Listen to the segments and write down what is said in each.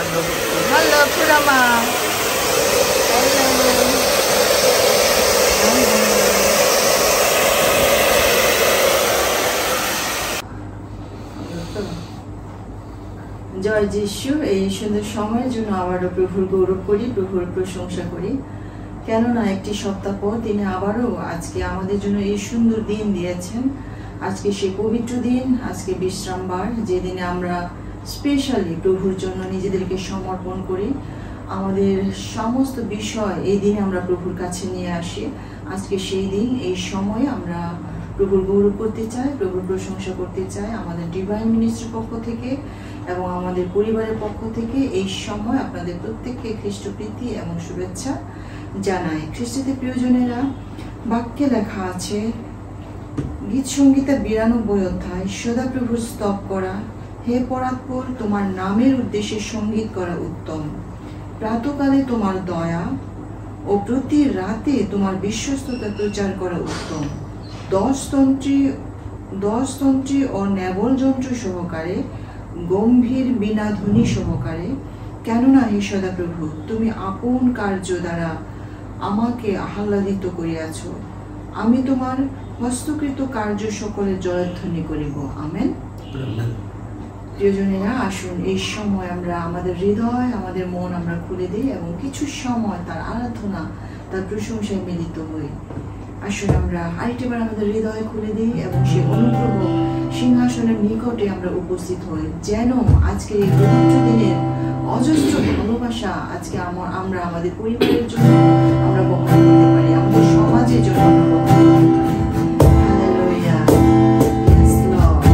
আগ্রহ করি। হ্যালো পুরামা, জয় যিশু। এই সুন্দর সময়ের জন্য আবারও প্রভুর গৌরব করি, প্রভুর প্রশংসা করি। কেননা একটি সপ্তাহ পর তিনি আবারও আজকে আমাদের জন্য এই সুন্দর দিন দিয়েছেন। আজকে সে পবিত্র দিন, আজকে বিশ্রামবার, যে দিনে আমরা স্পেশালি প্রভুর জন্য নিজেদেরকে সমর্পণ করি। আমাদের সমস্ত বিষয় এই দিনে আমরা প্রভুর কাছে নিয়ে আসি। আজকে সেই দিন, এই সময়ে আমরা প্রভুর গৌরব করতে চাই, প্রভুর প্রশংসা করতে চাই। আমাদের ডিভাইন মিনিস্ট্রির পক্ষ থেকে এবং আমাদের পরিবারের পক্ষ থেকে এই সময় আপনাদের প্রত্যেককে খ্রিস্টপ্রীতি এবং শুভেচ্ছা জানাই। খ্রিস্টতে প্রিয়জনেরা, বাক্যে লেখা আছে গীত সংহিতা 92 অধ্যায়, সদাপ্রভুর স্তব করা, হে পরাৎপর, তোমার নামের উদ্দেশ্যে সঙ্গীত করা উত্তম। প্রাতকালে তোমার দয়া ও প্রতি রাতে তোমার বিশ্বস্ততা প্রচার করা উত্তম। 10 তন্ত্রী ও নেবল যন্ত্র সহকারে, গম্ভীর বীণাধ্বনি সহকারে। কেননা হে সদাপ্রভু, তুমি আপন কার্য দ্বারা আমাকে আহ্লাদিত করিয়াছ। আমি তোমার হস্তকৃত কার্য সকলে জয়ধ্বনি করিব। আমেন। প্রিয়জনেরা, আসুন এই সময় আমরা আমাদের হৃদয়, আমাদের মন আমরা খুলে দিই এবং কিছু সময় তার আরাধনা, তার প্রশংসায় মিলিত হই। আসুন আমরা আরেকটিবার আমাদের হৃদয় খুলে দিই এবং সেই অনুগ্রহ সিংহাসনের নিকটে আমরা উপস্থিত হই, যেন আজকের এই পবিত্র দিনের অজস্র ভালোবাসা আজকে আমরা আমাদের পরিবারের জন্য আমরা বহন করতে পারি, আমাদের সমাজের জন্য আমরা বহন করতে পারি। Hallelujah. Yes, Lord.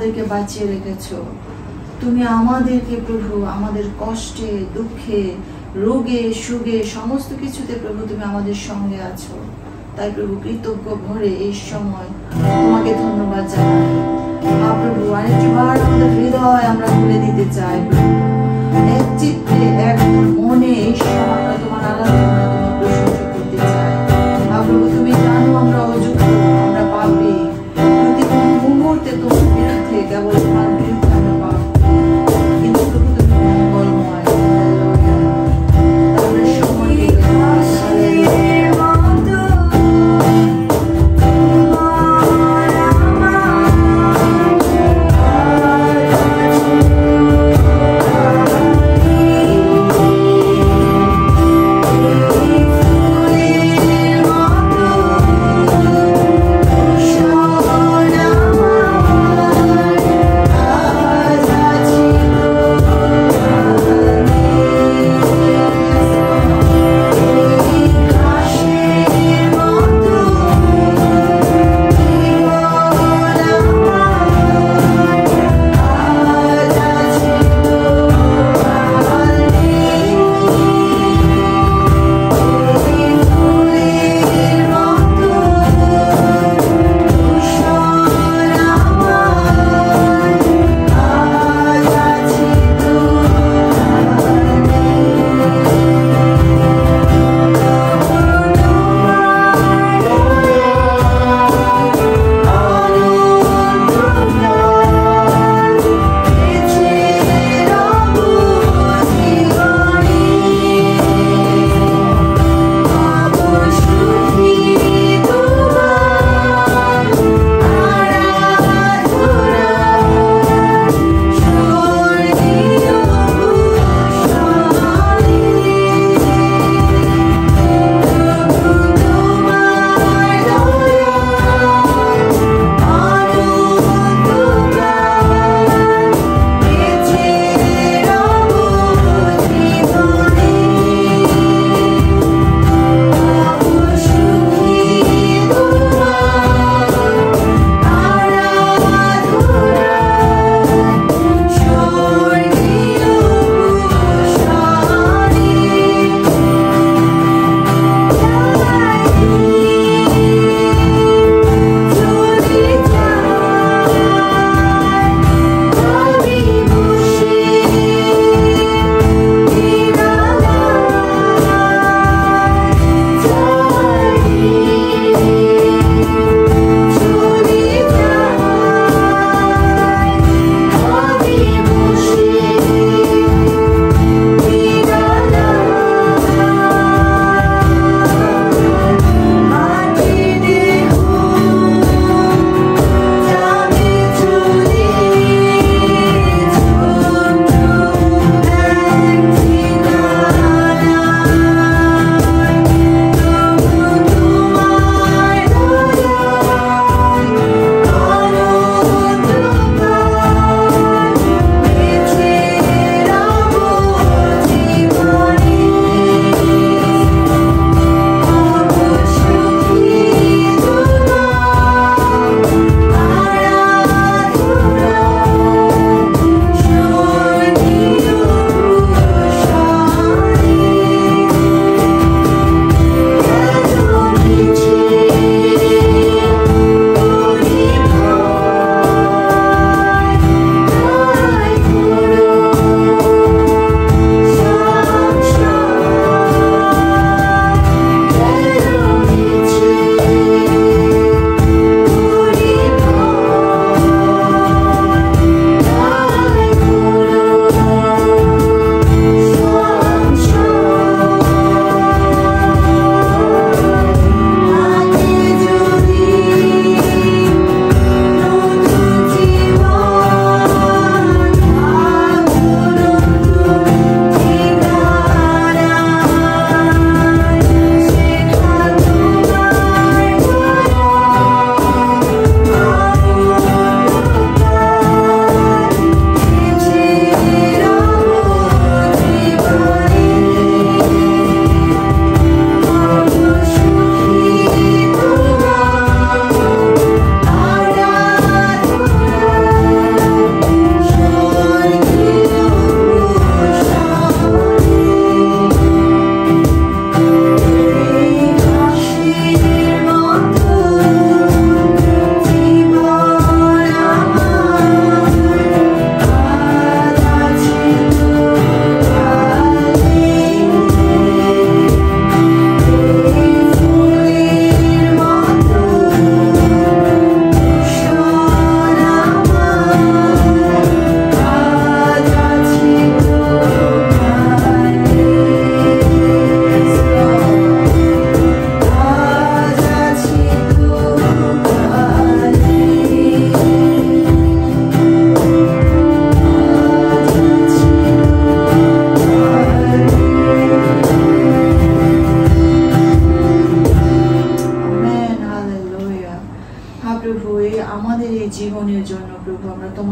আমাদেরকে বাঁচিয়ে রেখেছো। তুমি আমাদেরকে প্রভু আমাদের কষ্টে, দুঃখে, রোগে, সুগে সমস্ত কিছুতে প্রভু তুমি আমাদের সঙ্গে আছো। তাই প্রভু কৃতজ্ঞ ভরে এই সময় তোমাকে ধন্যবাদ জানাই। প্রভু আরেকবার আমাদের হৃদয় আমরা খুলে দিতে চাই প্রভু, এক চিত্তে এক মনে এই সময়টা তোমার আরাধনা, তোমার প্রশংসা করতে চাই। প্রভু তুমি জানো আমরা অযোগ্য, আমরা পাপী, প্রতিটি মুহূর্তে তোমার বিরুদ্ধে কেবল তোমার বিরুদ্ধে আমরা পাপ, কিন্তু প্রভু তুমি মঙ্গলময়। তাহলে সময়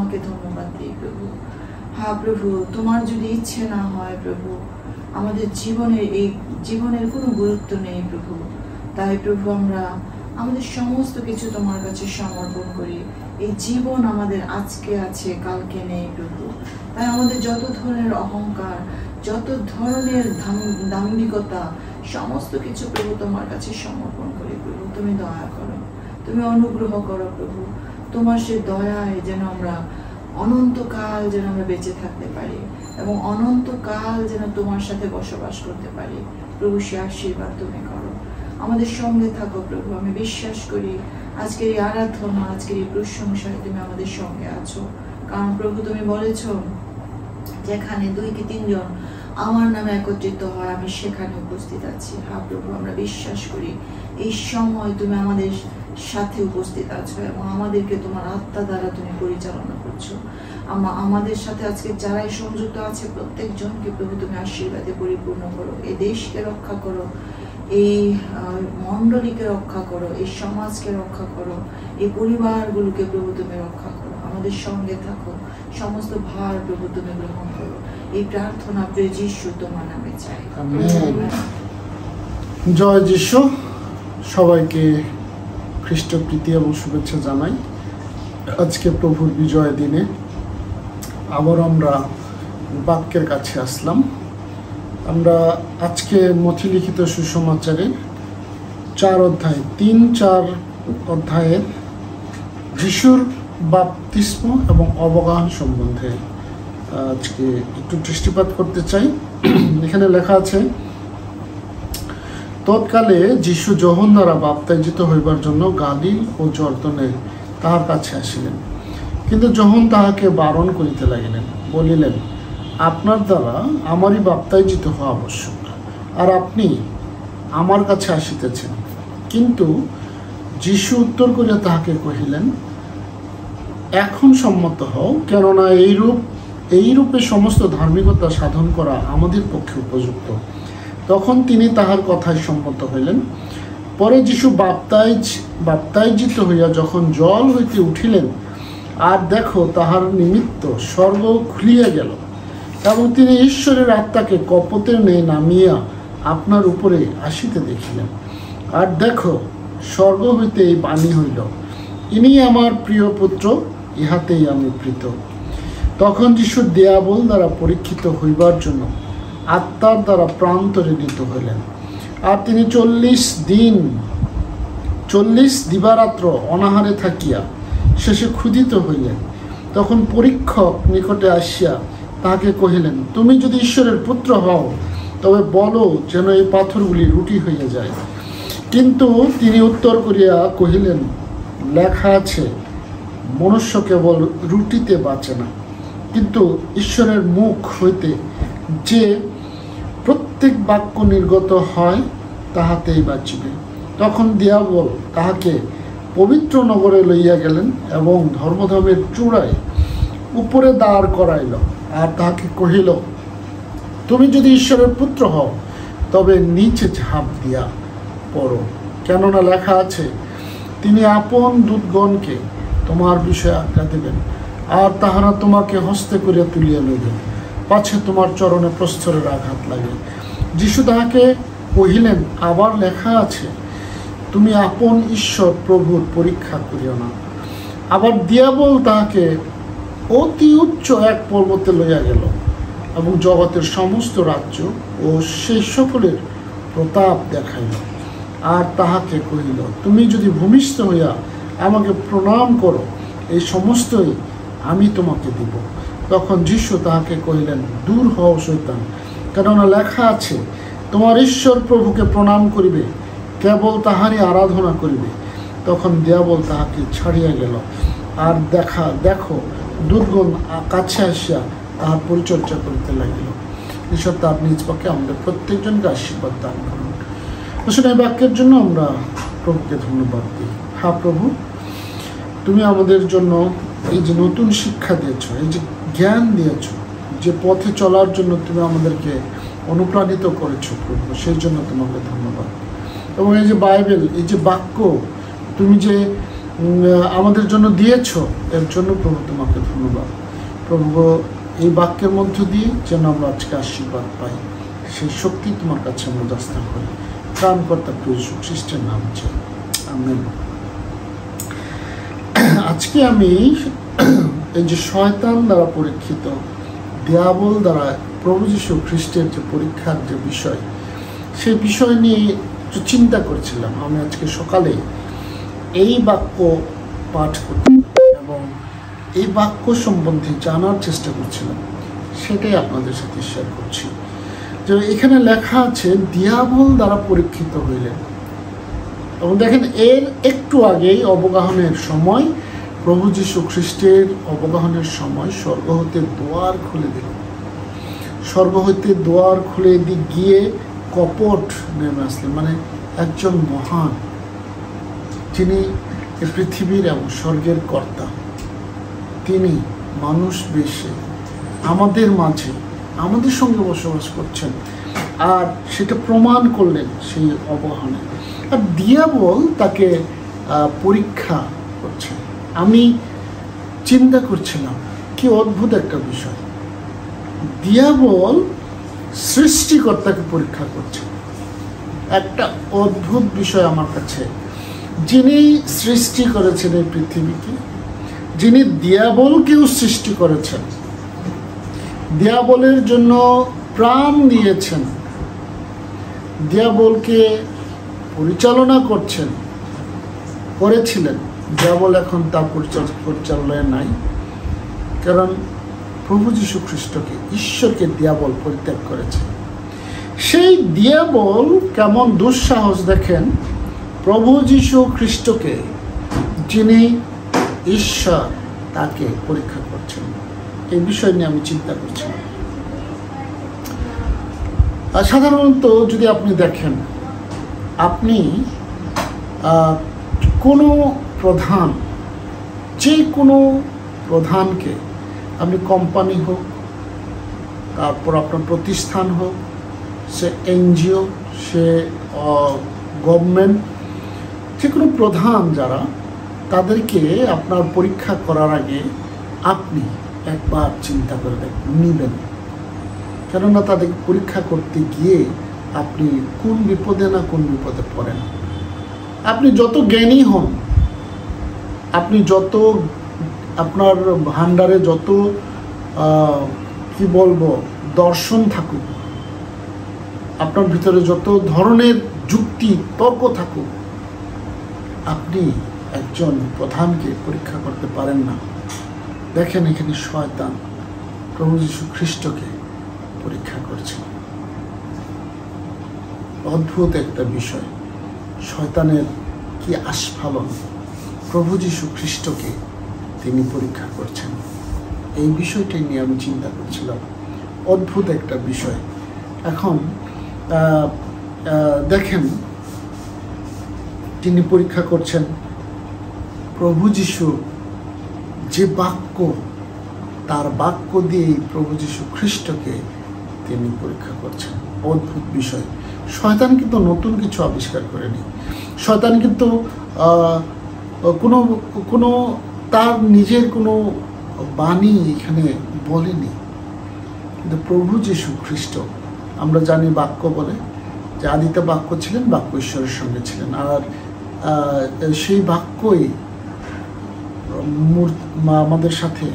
তোমাকে ধন্যবাদ দিই প্রভু। হ্যাঁ প্রভু, তোমার যদি ইচ্ছে না হয় প্রভু, আমাদের জীবনের কোনো গুরুত্ব নেই প্রভু। তাই প্রভু আমরা আমাদের সমস্ত কিছু তোমার কাছে সমর্পণ করি। এই জীবন আমাদের আজকে আছে, কালকে নেই প্রভু। তাই আমাদের যত ধরনের অহংকার, যত ধরনের দাম্ভিকতা, সমস্ত কিছু প্রভু তোমার কাছে সমর্পণ করি প্রভু। তুমি দয়া করো, তুমি অনুগ্রহ করো প্রভু। তোমার সে দয়ায় যেন আমরা অনন্তকাল যেন আমরা বেঁচে থাকতে পারি এবং অনন্তকাল যেন তোমার সাথে বসবাস করতে পারি প্রভু। সে আশীর্বাদ তুমি করো, আমাদের সঙ্গে থাকো প্রভু। আমি বিশ্বাস করি আজকের এই আরাধনা, আজকের এই প্রশংসায় তুমি আমাদের সঙ্গে আছো। কারণ প্রভু তুমি বলেছ, যেখানে 2 কি 3 জন আমার নামে একত্রিত হয়, আমি সেখানে উপস্থিত আছি। হ্যাঁ প্রভু, আমরা বিশ্বাস করি এই সময় তুমি আমাদের সাথে উপস্থিত আছো এবং আমাদেরকে তোমার আত্মা দ্বারা তুমি পরিচালনা করছো। আমাদের সাথে আজকে যারাই সংযুক্ত আছে প্রত্যেকজনকে প্রভু তুমি আশীর্বাদে পরিপূর্ণ করো। এই দেশকে রক্ষা করো, এই মণ্ডলীকে রক্ষা করো, এই সমাজকে রক্ষা করো, এই পরিবারগুলোকে প্রভু তুমি রক্ষা করো। আমাদের সঙ্গে থাকো, সমস্ত ভার প্রভু তুমি গ্রহণ করো। এই প্রার্থনা প্রিয় যিশু তোমার নামে চাই। জয় যিশু। সবাইকে খ্রিস্ট প্রীতি এবং শুভেচ্ছা জানাই। আজকে প্রভুর বিজয় দিনে আবার আমরা বাক্যের কাছে আসলাম। আমরা আজকে মথি লিখিত সুসমাচারে 4 অধ্যায় 3-4 অধ্যায়ের যিশুর বাপ্তিস্ম এবং অবগাহন সম্বন্ধে আজকে একটু দৃষ্টিপাত করতে চাই। এখানে লেখা আছে, তৎকালে যিশু যোহন দ্বারা বাপ্তাইজিত হইবার জন্য গালিল ও জর্দনে তাহার কাছে আসিলেন। কিন্তু যোহন তাহাকে বারণ করিতে লাগিলেন, বলিলেন, আপনার দ্বারা আমারই বাপ্তাইজিত হওয়া আবশ্যক, আর আপনি আমার কাছে আসিতেছেন। কিন্তু যিশু উত্তর করিয়া তাহাকে কহিলেন, এখন সম্মত হও, কেননা এইরূপে সমস্ত ধার্মিকতা সাধন করা আমাদের পক্ষে উপযুক্ত। তখন তিনি তাহার কথায় সম্মত হইলেন। পরে যিশু বাপ্তাইজিত হইয়া যখন জল হইতে উঠিলেন, আর দেখো তাহার নিমিত্ত স্বর্গ খুলিয়া গেল এবং তিনি ঈশ্বরের আত্মাকে কপোতের ন্যায় নামিয়া আপনার উপরে আসিতে দেখিলেন। আর দেখো স্বর্গ হইতে এই বাণী হইল, ইনি আমার প্রিয় পুত্র, ইহাতেই আমি প্রীত। তখন যিশু দিয়াবল দ্বারা পরীক্ষিত হইবার জন্য আত্মার দ্বারা প্রান্তরে নীত হইলেন। আর তিনি 40 দিবারাত্র অনাহারে থাকিয়া শেষে ক্ষুধিত হইলেন। তখন পরীক্ষক নিকটে আসিয়া তাহাকে কহিলেন, তুমি যদি ঈশ্বরের পুত্র হও তবে বলো যেন এই পাথরগুলি রুটি হইয়া যায়। কিন্তু তিনি উত্তর করিয়া কহিলেন, লেখা আছে, মনুষ্য কেবল রুটিতে বাঁচে না, কিন্তু ঈশ্বরের মুখ হইতে যে প্রত্যেক বাক্য নির্গত হয় তাহাতেই বাঁচিবে। তখন দিয়াবল তাহাকে পবিত্র নগরে লইয়া গেলেন এবং ধর্মধামের চূড়ায় উপরে দাঁড় করাইল, আর তাহাকে কহিল, তুমি যদি ঈশ্বরের পুত্র হও তবে নিচে ঝাঁপ দিয়া পড়ো, কেননা লেখা আছে, তিনি আপন দূতগণকে তোমার বিষয়ে আজ্ঞা দেবেন, আর তাহারা তোমাকে হস্তে করিয়া তুলিয়া লইবেন, পাছে তোমার চরণে প্রস্তরের আঘাত লাগে। যিশু তাহাকে কহিলেন, আবার লেখা আছে, তুমি আপন ঈশ্বর প্রভুর পরীক্ষা করিও না। আবার দিয়াবল তাহাকে অতি উচ্চ এক পর্বতে লইয়া গেল এবং জগতের সমস্ত রাজ্য ও সেই সকলের প্রতাপ দেখাইল, আর তাহাকে কহিল, তুমি যদি ভূমিষ্ঠ হইয়া আমাকে প্রণাম করো, এই সমস্তই আমি তোমাকে দিব। তখন যিশু তাহাকে কহিলেন, দূর হও শয়তান, কেননা লেখা আছে, তোমার ঈশ্বর প্রভুকে প্রণাম করিবে, কেবল তাহারই আরাধনা করিবে। তখন দিয়াবল তাহাকে ছাড়িয়া গেল। আর দেখো দুর্গণ কাছে আসিয়া তাহার পরিচর্যা করিতে লাগিল। ঈশ্বর তার নিজ পক্ষে আমাদের প্রত্যেকজনকে আশীর্বাদ দান করুন। আসলে এই বাক্যের জন্য আমরা প্রভুকে ধন্যবাদ দিই। হ্যাঁ প্রভু, তুমি আমাদের জন্য এই যে নতুন শিক্ষা দিয়েছ, এই যে জ্ঞান দিয়েছ, যে পথে চলার জন্য তুমি আমাদেরকে অনুপ্রাণিত করেছো প্রভু, সেই জন্য তোমাকে ধন্যবাদ। এবং এই যে বাইবেল, এই যে বাক্য, তুমি যে আমাদের জন্য দিয়েছ, এর জন্য প্রভু তোমাকে ধন্যবাদ। প্রভু এই বাক্যের মধ্য দিয়ে যেন আমরা আজকে আশীর্বাদ পাই, সেই শক্তি তোমার কাছে আমরা দাস্তান করি, ত্রাণকর্তা প্রভু যীশু খ্রিস্টের নাম চাই, আমেন। আজকে আমি এই যে শয়তান দ্বারা পরীক্ষিত, দিয়াবল দ্বারা প্রভু যীশু খ্রিস্টের যে পরীক্ষার যে বিষয়, সেই বিষয় নিয়ে একটু চিন্তা করছিলাম। আমি আজকে সকালে এই বাক্য পাঠ করতে এবং এই বাক্য সম্বন্ধে জানার চেষ্টা করছিলাম, সেটাই আপনাদের সাথে শেয়ার করছি। যে এখানে লেখা আছে দিয়াবল দ্বারা পরীক্ষিত হইলেন, এবং দেখেন এর একটু আগেই অবগাহনের সময়, প্রভু যীশু খ্রিস্টের অবগাহনের সময় স্বর্গ হতে দুয়ার খুলে দিল। স্বর্গ হতে দুয়ার খুলে গিয়ে কপট নেমে আসলেন, মানে একজন মহান, যিনি পৃথিবীর এবং স্বর্গের কর্তা, তিনি মানুষ বেশে আমাদের মাঝে আমাদের সঙ্গে বসবাস করছেন, আর সেটা প্রমাণ করলেন সেই অবগাহনে। আর দিয়াবল তাকে পরীক্ষা করছে। আমি চিন্তা করছিলাম কি অদ্ভুত একটা বিষয়, দিয়াবল সৃষ্টিকর্তাকে পরীক্ষা করছে। একটা অদ্ভুত বিষয় আমার কাছে, যিনি সৃষ্টি করেছেন এই পৃথিবীকে, যিনি দিয়াবলকেও সৃষ্টি করেছেন, দিয়াবলের জন্য প্রাণ দিয়েছেন, দিয়াবলকে পরিচালনা করেছিলেন। দিয়াবল এখন তার পরিচালনায় নাই, কারণ প্রভু যীশু খ্রিস্টকে, ঈশ্বরকে দিয়াবল পরিত্যাগ করেছে। সেই দিয়াবল কেমন দুঃসাহস দেখেন, প্রভু যীশু খ্রিস্টকে, যিনি ঈশ্বর, তাকে পরীক্ষা করছেন। এই বিষয় নিয়ে আমি চিন্তা করছি। সাধারণত যদি আপনি দেখেন, আপনি কোনো প্রধান, যে কোনো প্রধানকে, আপনি কোম্পানি হোক, তারপর আপনার প্রতিষ্ঠান হোক, সে এনজিও, সে গভর্নমেন্ট, যে কোনো প্রধান যারা, তাদেরকে আপনার পরীক্ষা করার আগে আপনি একবার চিন্তা করে নেবেন, কেননা তাদের পরীক্ষা করতে গিয়ে আপনি কোন বিপদে না কোন বিপদে পড়েন। আপনি যত জ্ঞানী হন, আপনি যত আপনার ভান্ডারে যত কি বলবো দর্শন থাকুক, আপনার ভিতরে যত ধরনের যুক্তি তর্ক থাকুক, আপনি একজন প্রধানকে পরীক্ষা করতে পারেন না। দেখেন এখানে শয়তান প্রভু যীশু খ্রিস্টকে পরীক্ষা করছে। অদ্ভুত একটা বিষয়, শয়তানের কি আস্ফালন, প্রভু যীশু খ্রিস্টকে তিনি পরীক্ষা করছেন। এই বিষয়টাই নিয়ে আমি চিন্তা করছিলাম, অদ্ভুত একটা বিষয়। এখন দেখেন তিনি পরীক্ষা করছেন প্রভু যীশু, যে বাক্য, তার বাক্য দিয়েই প্রভু যীশু খ্রিস্টকে তিনি পরীক্ষা করছেন। অদ্ভুত বিষয়। শয়তান কিন্তু নতুন কিছু আবিষ্কার করেনি, শয়তান কিন্তু কোনো তার নিজের কোনো বাণী এখানে বলেনি। কিন্তু প্রভু যীশু খ্রিস্ট, আমরা জানি বাক্য বলে যে আদিতে বাক্য ছিলেন, বাক্য ঈশ্বরের সঙ্গে ছিলেন, আর সেই বাক্যই আমাদের সাথে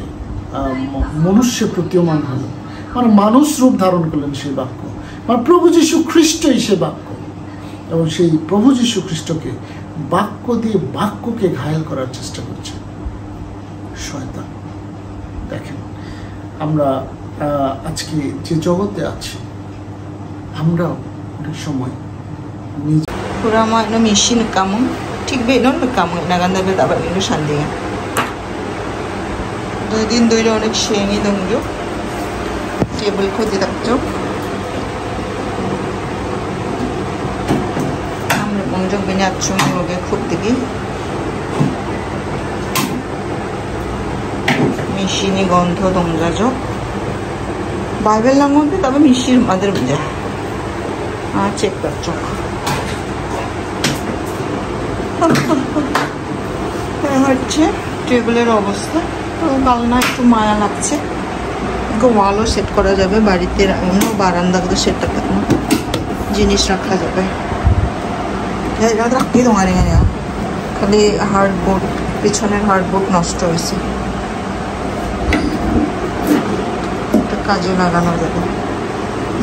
মনুষ্যে প্রতীয়মান হলো, মানে মানুষ রূপ ধারণ করলেন সেই বাক্য, মানে প্রভু যীশু খ্রিস্টই সে বাক্য। এবং সেই প্রভু যীশু খ্রিস্টকে বাক্য দিয়ে বাক্যকে ঘায়েল করার চেষ্টা করছে শয়তান। দেখেন আমরা আজকে যে জগতে আছি, আমরা অনেক সময় Kurama no mission kamu, tik be non kamu naganda be dapat ini sandingan. 2 দিন ধরে অনেক শেঙি দংজো, টেবিল খুঁজে থাকছো। আমরা বংজক বেনে আছো ওকে খুব দিবি। মিশিনি গন্ধ দংজাজো। বাইবেল নামতে তবে মিশির মাদের বুঝা। চেক করছো। হচ্ছে টেবিলের অবস্থা, তো বালনা একটু মায়া লাগছে। ওয়ালও সেট করা যাবে বাড়িতে, অন্য বারান্দাগুলো সেট জিনিস রাখা যাবে। খালি হার্ডবোর্ড, পিছনের হার্ডবোর্ড নষ্ট হয়েছে, এটা কাজে লাগানো যাবে।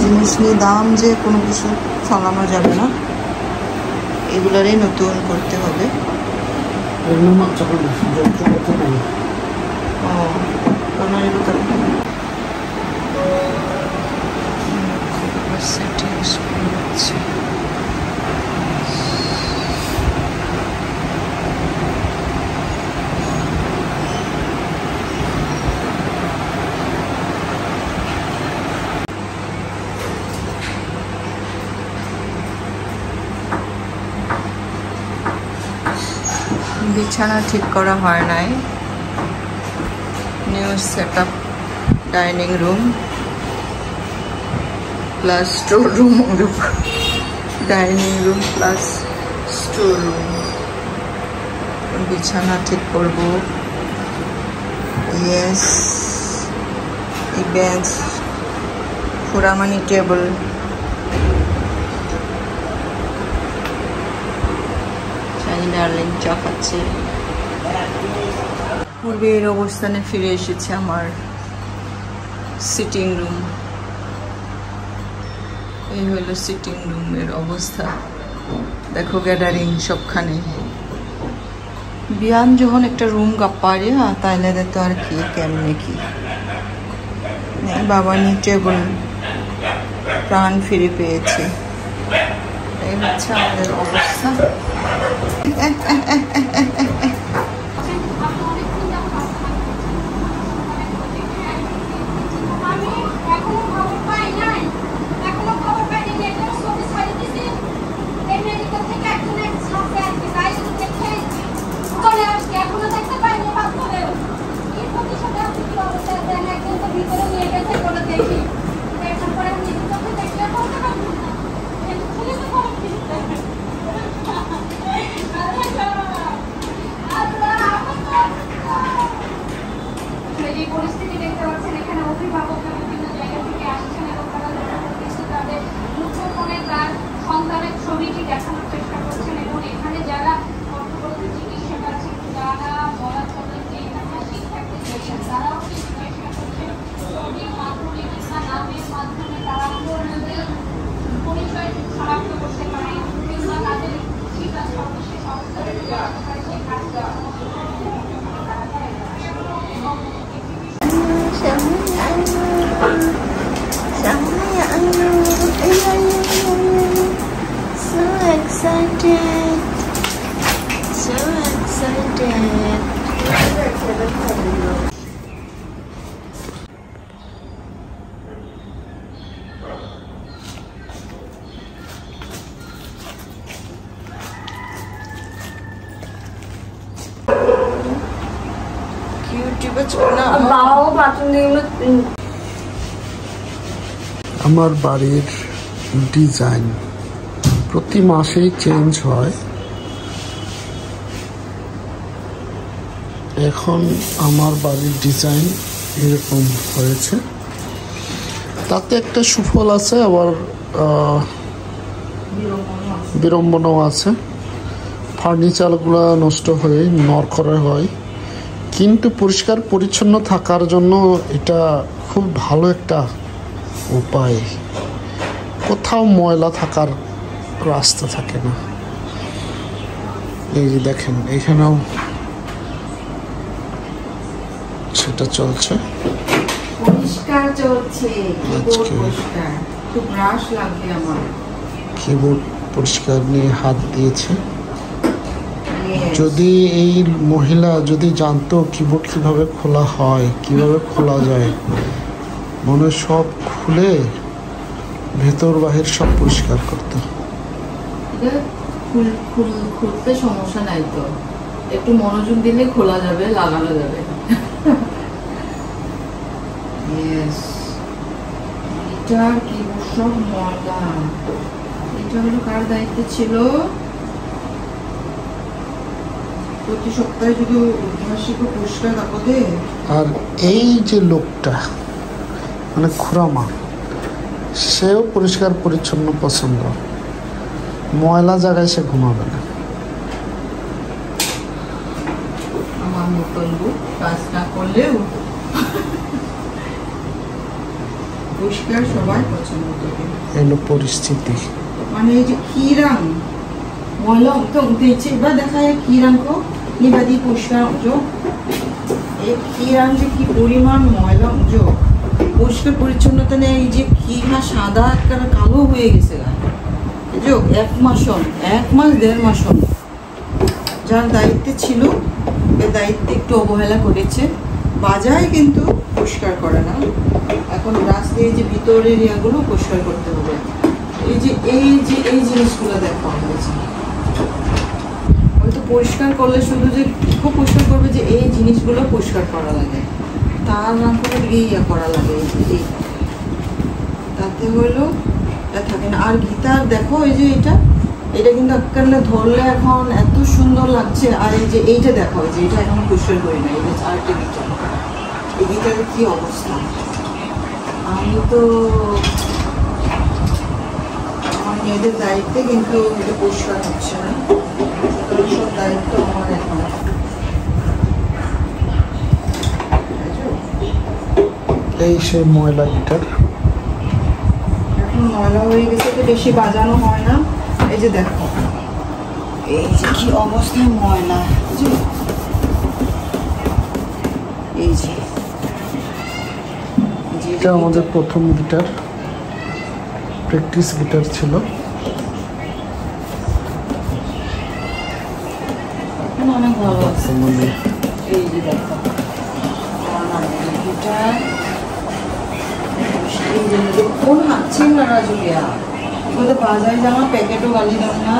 জিনিস নিয়ে দাম যে কোনো কিছু ফালানো যাবে না, এগুলারই নতুন করতে হবে। বিছানা ঠিক করা হয় নাই, new set up dining room plus store room, dining room plus store room. বিছানা ঠিক করব। ইয়েস, এই বেঞ্চ, পুরামানি টেবিল, ডার্লিং চা খাচ্ছে। পূর্বের অবস্থানে ফিরে এসেছে আমার সিটিং রুম। এই হলো সিটিং রুমের অবস্থা। দেখো গ্যাদারিং সবখানে। বিয়ান যখন একটা রুম পারে তাইলে তো আর কি কেমনে কি বাবা নি টেবিল প্রাণ ফিরে পেয়েছে। এই হচ্ছে আমাদের অবস্থা। পরিস্থিতি দেখতে পাচ্ছেন, এখানে অভিভাবকরা বিভিন্ন জায়গা থেকে আসছেন এবং তাদের মুঠোফোনে তার সন্তানের ছবিটি দেখানোর চেষ্টা করছেন। এবং এখানে যারা কর্তব্যরত চিকিৎসক আছেন, যারা বলা চলে যে এখানে শিক্ষার্থী রয়েছেন, তারাও কিন্তু চেষ্টা করছেন ছবির মাধ্যমে কিংবা নামের মাধ্যমে তারা অন্যদের পরিচয় শনাক্ত করতে পারে কিংবা তাদের শিক্ষা সর্বশেষ অবস্থায় সেই কাজটা So excited, so excited. আমার বাড়ির ডিজাইন প্রতি মাসেই চেঞ্জ হয়। এখন আমার বাড়ির ডিজাইন এরকম হয়েছে, তাতে একটা সুফল আছে, আবার বিড়ম্বনাও আছে। ফার্নিচারগুলো নষ্ট হয়ে নড়খড়ে হয়, কিন্তু পরিষ্কার পরিচ্ছন্ন থাকার জন্য এটা খুব ভালো একটা উপায়। কোথাও ময়লা থাকার রাস্তা থাকে না। এই যে দেখেন, এখানেও সেটা চলছে, পরিষ্কার চলছে। খুব রাশ লাগবে আমার। কিবোর্ড পরিষ্কার নিয়ে হাত দিয়েছে। যদি এই মহিলা যদি জানতো কিবোর্ড কিভাবে খোলা হয়, কিভাবে খোলা যায়, মনে সব খুলে ভেতর বাহির সব পরিষ্কার করতো। খুলতে সমস্যা নাই তো, একটু মনোযোগ দিলে খোলা যাবে, লাগানো যাবে। এটা কি সব ময়লা, এটা হলো কার দায়িত্ব ছিল? প্রতি সপ্তাহে যদি উদ্ভাসিকে পরিষ্কার কাপড়ে। আর এই যে লোকটা মানে খুড়ামা, সেও পরিষ্কার পরিচ্ছন্ন পছন্দ, ময়লা জায়গায় সে ঘুমাবে না। আমার মতন কাজ না করলেও পরিষ্কার সবাই পছন্দ করে। এলো পরিস্থিতি। মানে এই যে কিরাং ময়লা তো উঠেছে, এবার দেখা যায় কিরাং কো নিবাদি পরিষ্কার উঠো, এই কিরাং যে কি পরিমাণ ময়লা উঠো, পরিষ্কার পরিচ্ছন্নতা নেই। এই যে কিরা সাদা একটা কালো হয়ে গেছে এক মাস 1.5 মাস যার দায়িত্বে ছিল, এ দায়িত্বে একটু অবহেলা করেছে, বাজায় কিন্তু পরিষ্কার করে না। এখন রাস্তায় এই যে ভিতরের এরিয়াগুলো পরিষ্কার করতে হবে। এই জিনিসগুলো দেখা হয়েছে, হয়তো পরিষ্কার করলে শুধু যে খুব পরিষ্কার করবে যে এই জিনিসগুলো পরিষ্কার করা লাগে, তা না করে ইয়া করা লাগে, তাতে হলো এটা থাকে না। আর গীতার দেখো এই যে এটা কিন্তু একখানে ধরলে এখন এত সুন্দর লাগছে। আর এই যে এইটা দেখা হয় যে এটা এখন পরিষ্কার করি না, এই যে আরেকটা গীতা, এই গীতার কি অবস্থা। আমি তো আমার মেয়েদের দায়িত্বে কিন্তু এটা পরিষ্কার হচ্ছে না, সব দায়িত্ব আমার এখন। এই সেই ময়লা গিটার এখন ময়লা হয়ে গেছে, তো বেশি বাজানো হয় না। এই যে দেখো এই যে কি অবস্থায় ময়লা, এই যে এটা আমাদের প্রথম গিটার, প্র্যাকটিস গিটার ছিল। অনেক ভালো আছে। এই যে দেখো গিটার, কোন হাঁটছেন না রাজুলিয়া, এগুলো বাজায় জামা প্যাকেটও গালি দাও না,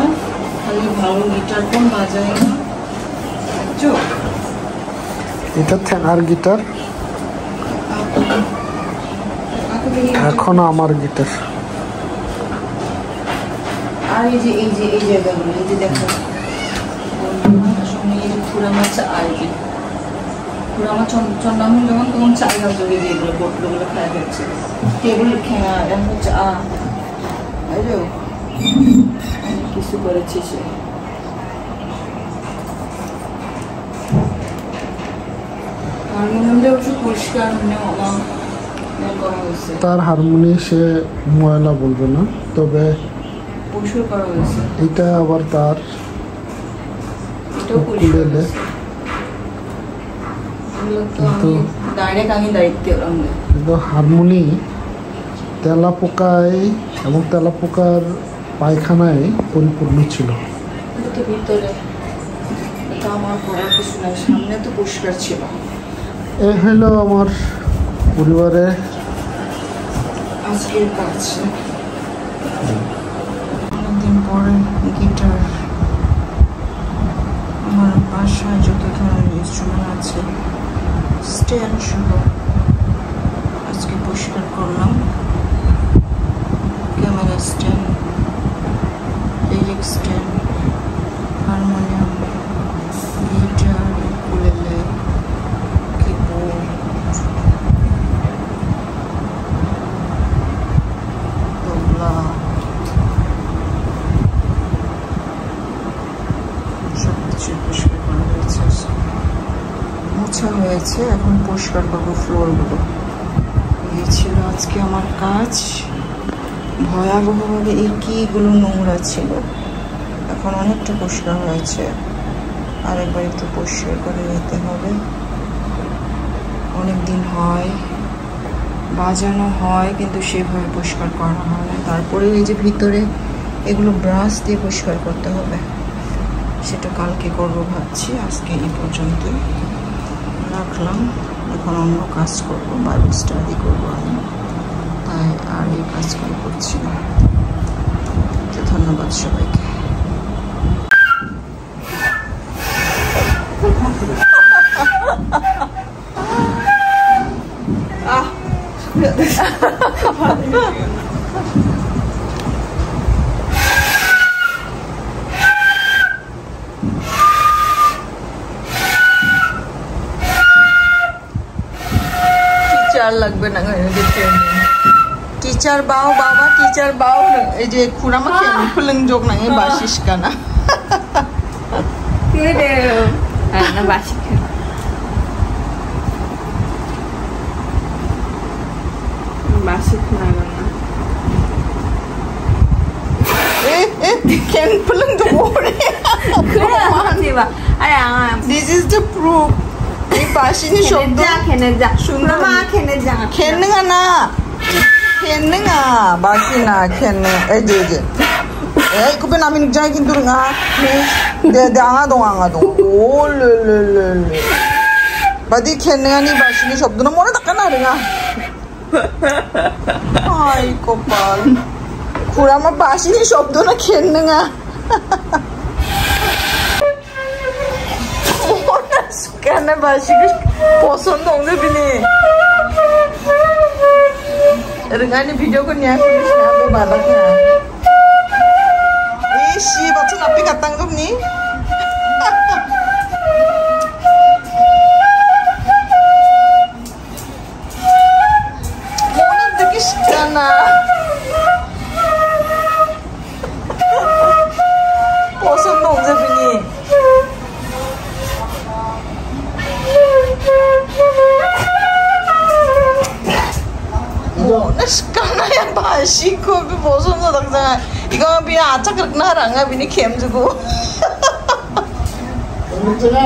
খালি ভালো গিটার কোন বাজায় না। এটা থ্যানার গিটার, এখন আমার গিটার। আর এই জায়গাগুলো, এই যে দেখো পুরামা চন্দাম যখন তখন চাই গাছ জড়িয়ে দিয়ে এগুলো বোটগুলো খাওয়া যাচ্ছে, টেবিল খেয়া হচ্ছে কিছু করেছে সে। হারমোনিয়ামটা অবশ্য পরিষ্কার করা হয়েছে, তার হারমোনি সে ময়লা বলবে না, তবে পরিষ্কার করা হয়েছে। এটা আবার তার উকুলেলে, কিন্তু হারমোনি তেলাপোকায় এবং তেলাপোকার পায়খানায় পরিপূর্ণ ছিল। ভিতরে আমার করার কিছু নাই, সামনে তো পরিষ্কার ছিল। এ হলো আমার পরিবারের আজকের কাজ। অনেকদিন পরে গিটার, আমার বাসায় যত ধরনের ইনস্ট্রুমেন্ট আছে স্ট্যান্ড সহ আজকে পরিষ্কার করলাম। Camera stand, electric stand, harmonium, guitar, ukulele, keyboard, tabla, সব কিছু পরিষ্কার করা হয়েছে, মোছা হয়েছে। এখন পরিষ্কার করবো ফ্লোরগুলো। এই ছিল আজকে আমার কাজ। ভয়াবহভাবে এই কিগুলো নোংরা ছিল, এখন অনেকটা পরিষ্কার হয়েছে। আরেকবার একটু পরিষ্কার করে নিতে হবে। অনেক দিন হয়, বাজানো হয়, কিন্তু সেভাবে পরিষ্কার করা হয় না। তারপরে এই যে ভিতরে এগুলো ব্রাশ দিয়ে পরিষ্কার করতে হবে, সেটা কালকে করবো ভাবছি। আজকে এই পর্যন্তই রাখলাম, এখন অন্য কাজ করবো, বাইবেল স্টাডি করবো আমি, তাই আর এই কাজগুলো করছি না। তো ধন্যবাদ সবাইকে। আর লাগবে না দেখতে টিচার বাও বাবা টিচার বাও এই যে খুরামা খেয়ে ফুলংজোক না বাসিস কানা 그래요. 나 맛있게. 맛있구나 그러나. 캔 풀릉도 뭐래 그래 하지 마. 아니 안. This is the proof 이 바시니 শব্দ 걔네자. সুন্দর 그러마 걔네자. 캔능아 나 캔능아 바시나 캔능 에제 에이 그배 나민 자기 kintu르nga 네 앙아동 올르르르르 바디 캔능아 니 바시니 শব্দ는 মনে থাকে না রেঙা আই কপাল খুড়ামা বাসিনি শব্দ না 캔능아 কেন বাসিকে পছন্দ হলে বিনি রেঙানি ভিডিও को न्याय पुलिस ना वो बाबा का ए सी बच्चा नापी कतंग तुम नी मोना देखिस करना পছন্দ হলে বিনি Karena yang basi ko bi bosom na dagda iga bi acha karna ranga bi ni khem jugo 재밌잖아.